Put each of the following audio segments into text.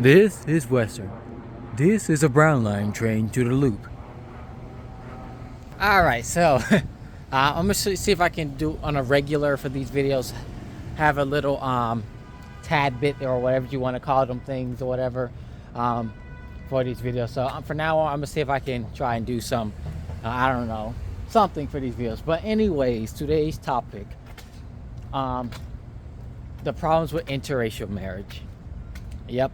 This is Western. This is a brown line train to the loop. Alright, so I'm gonna see if I can do on a regular for these videos, have a little tad bit or whatever you want to call them things or whatever for these videos. So for now on, I'm gonna see if I can try and do some I don't know, something for these videos. But anyways, today's topic, the problems with interracial marriage. Yep.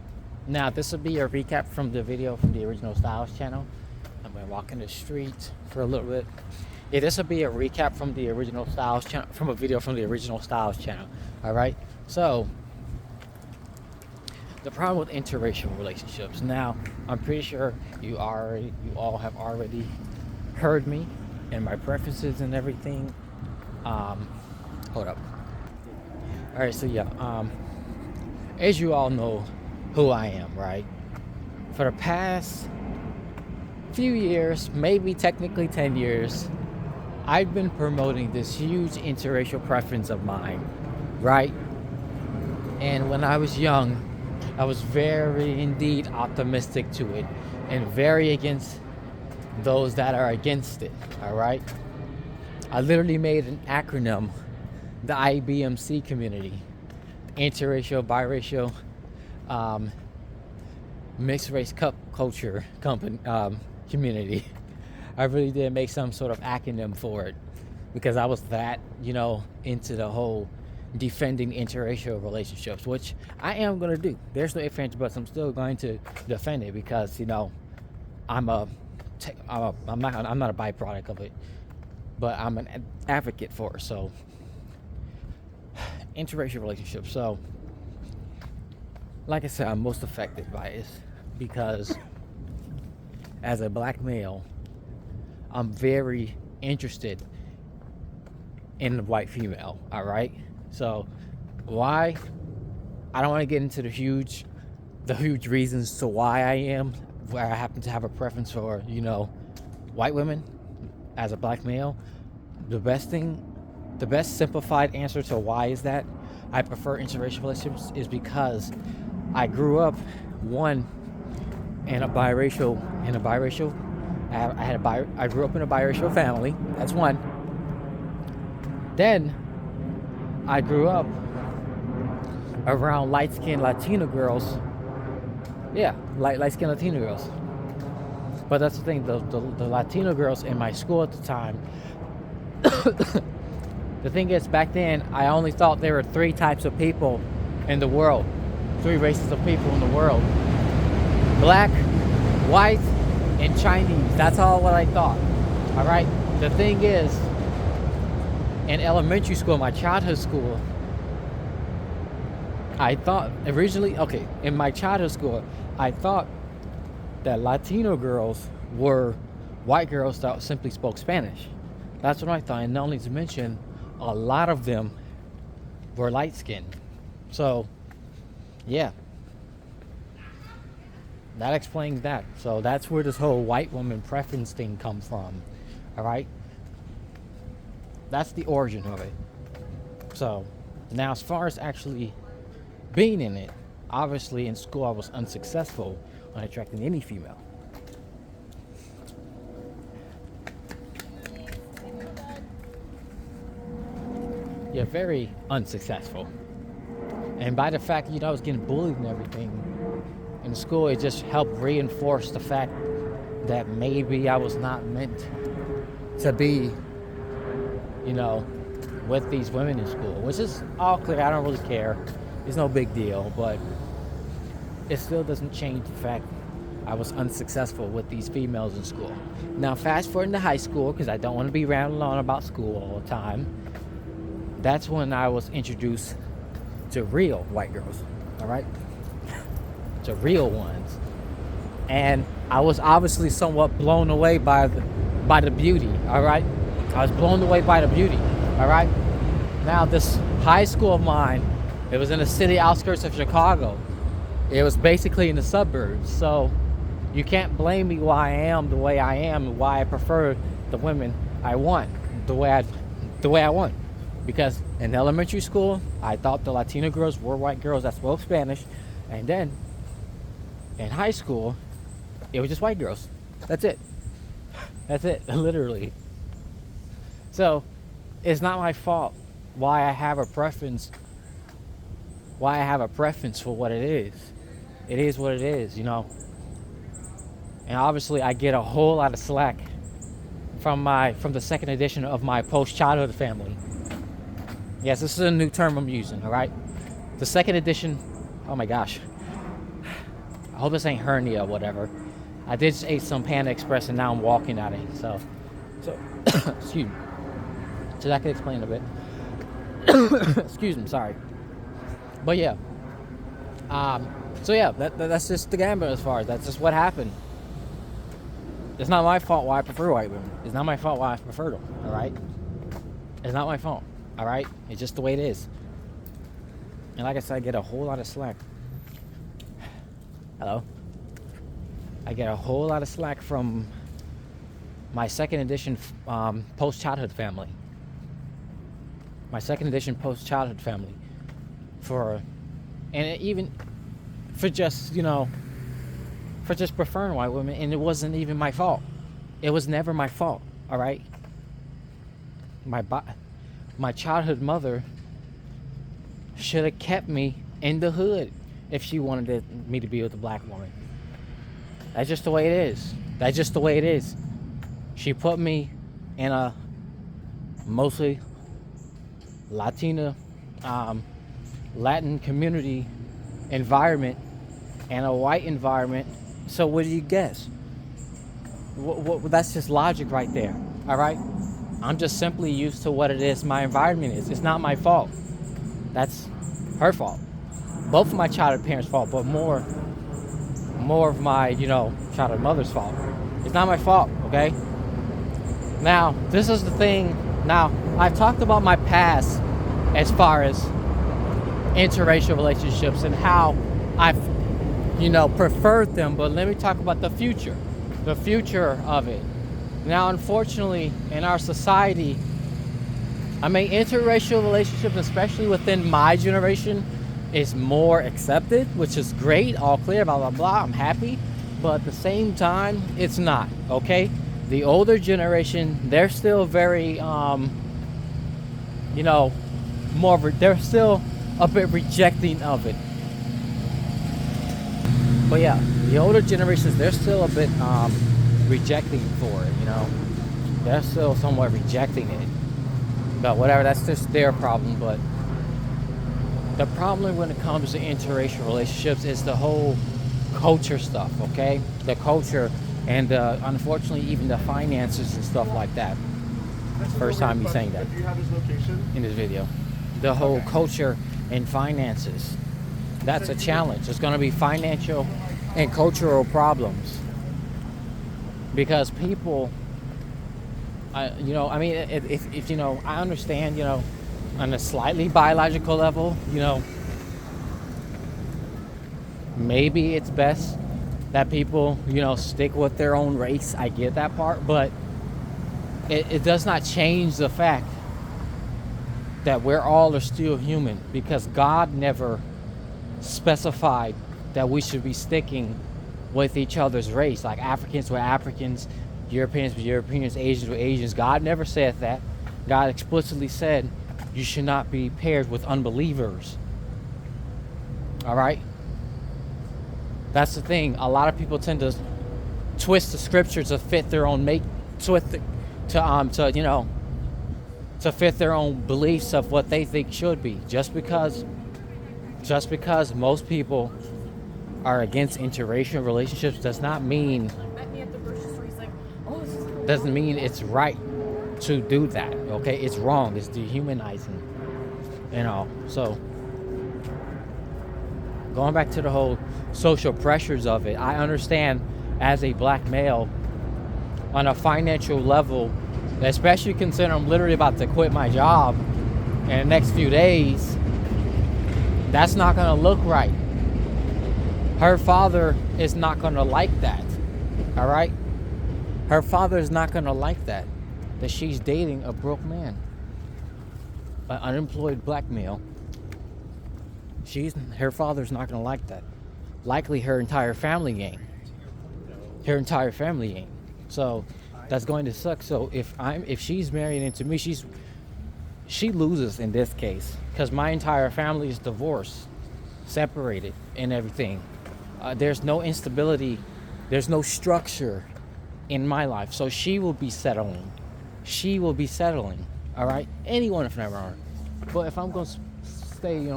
Now this will be a recap from the video from the Original Styles channel. I'm gonna walk in the street for a little bit. Yeah, this will be a recap from the Original Styles channel, from a video from the Original Styles channel. All right. So the problem with interracial relationships. Now I'm pretty sure you all have already heard me and my preferences and everything. Hold up. All right. So yeah. As you all know who I am, right? For the past few years, maybe technically 10 years, I've been promoting this huge interracial preference of mine, right? And when I was young, I was very indeed optimistic to it and very against those that are against it, all right? I literally made an acronym, the IBMC community, interracial, biracial, mixed race culture community. I really did make some sort of acronym for it because I was that, into the whole defending interracial relationships, which I am going to do. There's no ifs, ands, buts. I'm still going to defend it because, I'm not a byproduct of it, but I'm an advocate for it. So interracial relationships. So like I said, I'm most affected by it because as a black male, I'm very interested in the white female, all right? So why? I don't want to get into the huge reasons to why I am, where I happen to have a preference for, white women as a black male. The best simplified answer to why is that I prefer interracial relationships is because I grew up, in a biracial. I grew up in a biracial family. That's one. Then I grew up around light-skinned Latino girls. Yeah, light-skinned Latino girls. But that's the thing. The Latino girls in my school at the time. The thing is, back then, I only thought there were three types of people in the world. Three races of people in the world. Black, white, and Chinese. That's all what I thought. All right? The thing is, in elementary school, my childhood school, I thought originally, in my childhood school, I thought that Latino girls were white girls that simply spoke Spanish. That's what I thought. And not only to mention, a lot of them were light-skinned. So, yeah. That explains that. So that's where this whole white woman preference thing comes from. All right? That's the origin of it. So, now as far as actually being in it, obviously in school I was unsuccessful on attracting any female. Yeah, very unsuccessful. And by the fact, I was getting bullied and everything in school, it just helped reinforce the fact that maybe I was not meant to be, with these women in school, which is all clear. I don't really care. It's no big deal, but it still doesn't change the fact I was unsuccessful with these females in school. Now, fast forward into high school, because I don't want to be rambling on about school all the time. That's when I was introduced to real white girls, all right? To real ones. And I was obviously somewhat blown away by the beauty, all right? I was blown away by the beauty, all right? Now, this high school of mine, it was in the city outskirts of Chicago. It was basically in the suburbs. So you can't blame me why I am the way I am and why I prefer the women I want the way I want. Because in elementary school, I thought the Latino girls were white girls that spoke Spanish. And then In high school, it was just white girls. That's it. That's it, literally. So, it's not my fault why I have a preference for what it is. It is what it is, you know. And obviously I get a whole lot of slack from the second edition of my post-childhood family. Yes, this is a new term I'm using, all right? The second edition, oh my gosh. I hope this ain't hernia or whatever. I did just ate some Panda Express and now I'm walking at it. So excuse me. So that could explain a bit. Excuse me, sorry. But yeah. So yeah, that's just the gambit as far as that's just what happened. It's not my fault why I prefer white women. It's not my fault why I prefer them, alright? It's not my fault, alright? It's just the way it is. And like I said, I get a whole lot of slack. Hello? I get a whole lot of slack from my second edition post-childhood family. My second edition post-childhood family. Even for just, you know, for just preferring white women, and it wasn't even my fault. It was never my fault, all right? My childhood mother should have kept me in the hood if she wanted me to be with a black woman. That's just the way it is. That's just the way it is. She put me in a mostly Latin community environment and a white environment. So what do you guess? That's just logic right there, all right? I'm just simply used to what it is my environment is. It's not my fault. That's her fault. Both of my childhood parents' fault, but more of my, you know, childhood mother's fault. It's not my fault, okay? Now, this is the thing. Now, I've talked about my past as far as interracial relationships and how I've, you know, preferred them, but let me talk about the future of it. Now, unfortunately, in our society, I mean, interracial relationships, especially within my generation, is more accepted, which is great, all clear, blah, blah, blah, I'm happy, but at the same time, it's not, okay? The older generation, they're still very, you know, they're still a bit rejecting of it. But yeah, the older generations, they're still a bit rejecting for it, you know? They're still somewhat rejecting it. But whatever, that's just their problem. But the problem when it comes to interracial relationships is the whole culture stuff, okay? The culture and unfortunately even the finances and stuff like that. First time he's saying that. Do you have his location? In this video. The whole culture and finances. That's a challenge. It's going to be financial and cultural problems. Because people, you know, I mean, if you know, I understand, you know, on a slightly biological level, you know, maybe it's best that people, you know, stick with their own race. I get that part, but it does not change the fact that we're all are still human, because God never specified that we should be sticking with each other's race, like Africans were Africans, Europeans were Europeans, Asians were Asians. God never said that. God explicitly said you should not be paired with unbelievers. All right? That's the thing. A lot of people tend to twist the scriptures to fit their own to fit their own beliefs of what they think should be. Just because most people are against interracial relationships does not mean it's right to do that. Okay, it's wrong. It's dehumanizing. You know. So going back to the whole social pressures of it, I understand as a black male on a financial level, especially considering I'm literally about to quit my job in the next few days, that's not going to look right. Her father is not going to like that. All right? Her father is not going to like that she's dating a broke man, an unemployed black male. Her father's not going to like that. likely her entire family ain't. Her entire family ain't. So that's going to suck. So if she's married into me, she loses in this case, because my entire family is divorced, separated, and everything. There's no instability, there's no structure in my life. So she will be settling. All right, anyone if never. But if I'm going to stay,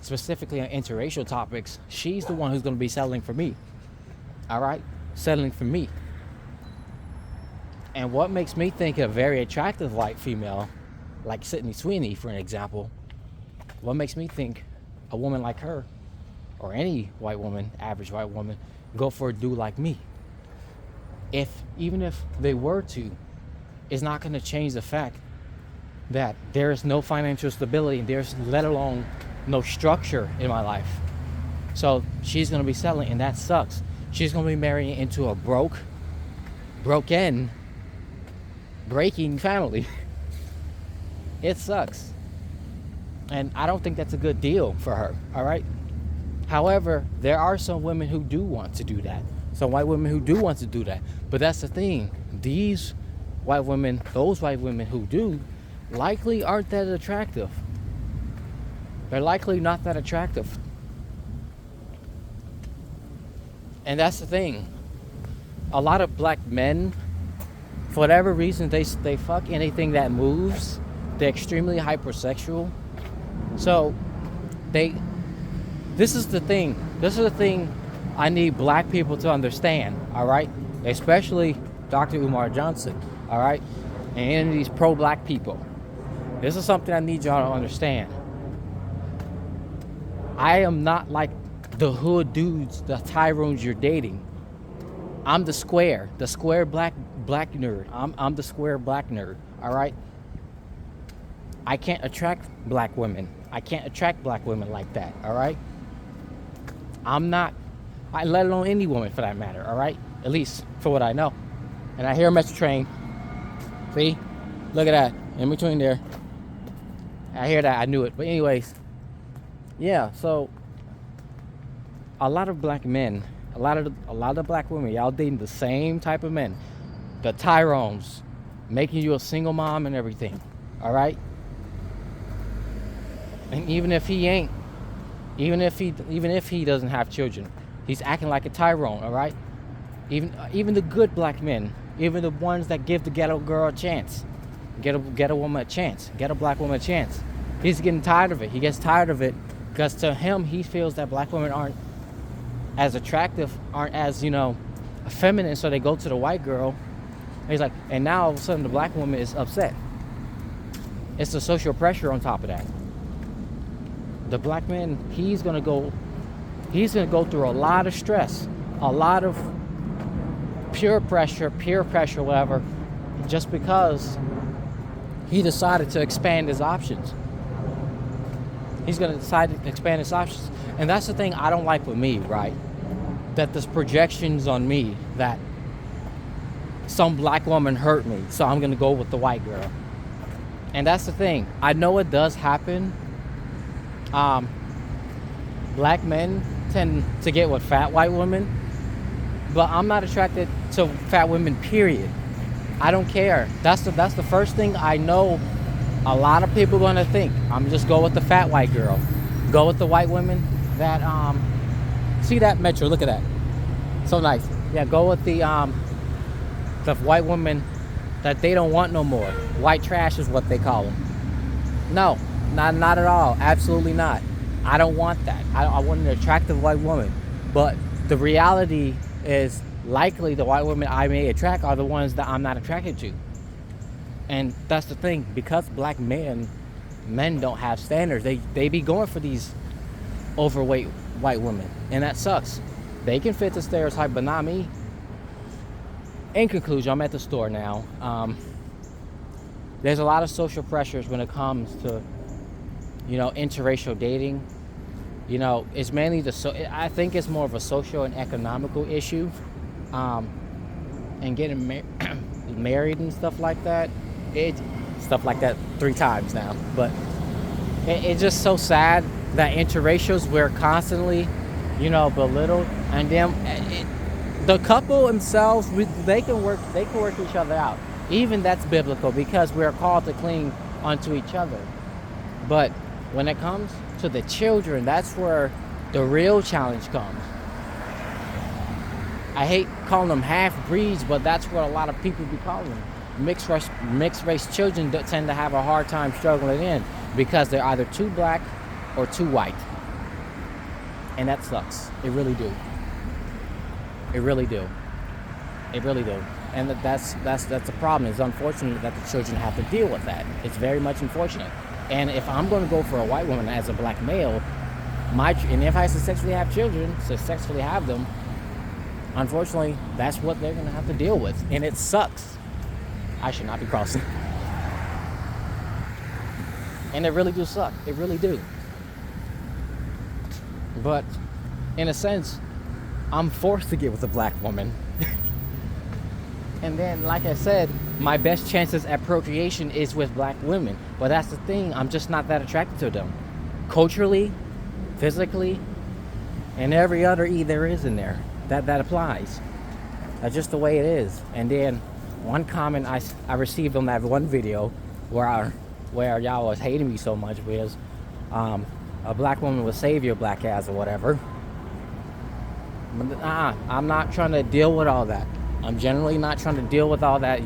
specifically on interracial topics, she's the one who's going to be settling for me. All right, settling for me. And what makes me think a very attractive white female, like Sydney Sweeney, for an example, what makes me think a woman like her, or any white woman, average white woman, go for a dude like me? Even if they were to, it's not going to change the fact that there is no financial stability, there's let alone no structure in my life. So she's going to be settling, and that sucks. She's going to be marrying into a breaking family. It sucks. And I don't think that's a good deal for her, all right? However, there are some women who do want to do that. Some white women who do want to do that. But that's the thing. Those white women who do, likely aren't that attractive. They're likely not that attractive. And that's the thing. A lot of black men, for whatever reason, they fuck anything that moves. They're extremely hypersexual. So this is the thing I need black people to understand, all right? Especially Dr. Umar Johnson, all right? And any of these pro-black people. This is something I need y'all to understand. I am not like the hood dudes, the Tyrones you're dating. I'm the square black nerd. I'm the square black nerd, all right? I can't attract black women. I can't attract black women like that, all right? Let alone any woman for that matter, all right? At least for what I know. And I hear a metro train. See? Look at that. In between there. I hear that. I knew it. But anyways, yeah, so a lot of black men, a lot of black women, y'all dating the same type of men. The Tyrones, making you a single mom and everything, all right? And even if he doesn't have children, he's acting like a Tyrone, all right? Even the good black men, even the ones that give the ghetto girl a chance, get a woman a chance, get a black woman a chance. He's getting tired of it. He gets tired of it because to him, he feels that black women aren't as attractive, aren't as, feminine, so they go to the white girl. And he's like, and now all of a sudden the black woman is upset. It's the social pressure on top of that. The black man, he's gonna go through a lot of stress, a lot of peer pressure, whatever, just because he decided to expand his options. He's gonna decide to expand his options. And that's the thing I don't like with me, right? That there's projections on me that some black woman hurt me, so I'm gonna go with the white girl. And that's the thing. I know it does happen. Black men tend to get with fat white women, but I'm not attracted to fat women, period. I don't care. That's the first thing I know a lot of people are gonna think. I'm just go with the fat white girl. Go with the white women that see that metro, look at that. So nice. Yeah, go with the white women that they don't want no more. White trash is what they call them. No, not at all. Absolutely not. I don't want that. I want an attractive white woman. But the reality is likely the white women I may attract are the ones that I'm not attracted to. And that's the thing. Because black men don't have standards. They be going for these overweight white women. And that sucks. They can fit the stereotype, but not me. In conclusion, I'm at the store now. There's a lot of social pressures when it comes to, interracial dating. It's mainly I think it's more of a social and economical issue. And getting married and stuff like that. Stuff like that 3 times now. But it's just so sad that interracials, we're constantly belittled, and then the couple themselves, they can work each other out. Even that's biblical, because we're called to cling unto each other. But when it comes to the children, that's where the real challenge comes. I hate calling them half-breeds, but that's what a lot of people be calling them. Mixed race children tend to have a hard time struggling in, because they're either too black or too white. And that sucks. It really do. It really do. It really do. And that's the problem. It's unfortunate that the children have to deal with that. It's very much unfortunate. And if I'm going to go for a white woman as a black male, and if I successfully have children, successfully have them, unfortunately, that's what they're going to have to deal with. And it sucks. I should not be crossing. And it really do suck. It really do. But in a sense, I'm forced to get with a black woman. And then, like I said, my best chances at procreation is with black women. But that's the thing, I'm just not that attracted to them. Culturally, physically, and every other E there is in there. That applies. That's just the way it is. And then one comment I received on that one video where y'all was hating me so much was a black woman would save your black ass or whatever. I'm not trying to deal with all that. I'm generally not trying to deal with all that,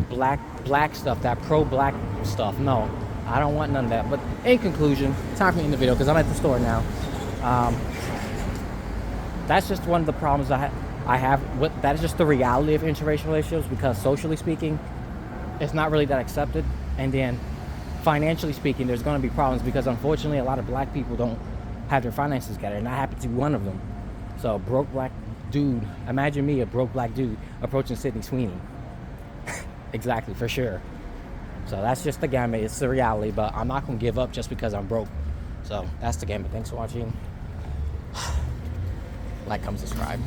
black stuff, that pro-black stuff. No, I don't want none of that. But in conclusion, time for me to end the video because I'm at the store now. That's just one of the problems I have. That is just the reality of interracial relationships, because socially speaking, it's not really that accepted. And then financially speaking, there's going to be problems, because unfortunately a lot of black people don't have their finances together, and I happen to be one of them. So broke black dude, imagine me, a broke black dude approaching Sydney Sweeney. Exactly, for sure. So that's just the gamut. It's the reality, but I'm not going to give up just because I'm broke. So that's the gamut. Thanks for watching. Like, comment, subscribe.